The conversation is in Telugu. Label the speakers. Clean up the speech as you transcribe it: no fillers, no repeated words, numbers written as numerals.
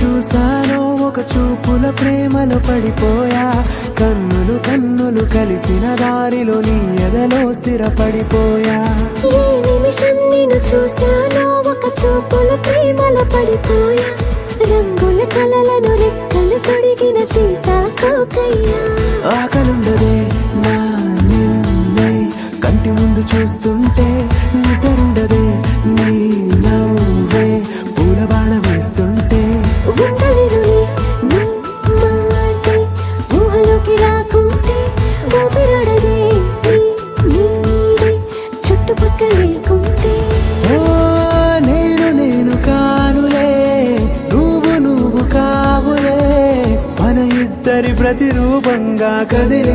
Speaker 1: చూసానో ఒక చూపుల ప్రేమలో పడిపోయా. కన్నులు కన్నులు కలిసిన దారిలో నీ ఎదలో స్థిరపడిపోయా.
Speaker 2: ఏ నిమిషం నిన్ను చూసానో ఒక చూపుల ప్రేమలో పడిపోయా. రంగుల కలలను రెక్కలు తొడిగిన సీతాకోకయ్యా.
Speaker 1: ఆకలుండదే నా నిన్నే కంటి ముందు చూస్తుంటే, నిద్రుండదే నీ నవ్వే పూల బాణ వేస్తుంటే.
Speaker 2: ఉండలేనులే నీ మాటే ఊహలోకి రాకుంటే, ఊపిరాడదే నీ నీడే చుట్టుపక్కల లేకుంటే.
Speaker 1: ఓ నేను కానులే, నువ్వు కావులే, మన ఇద్దరి ప్రతిరూపంగా కదిలే.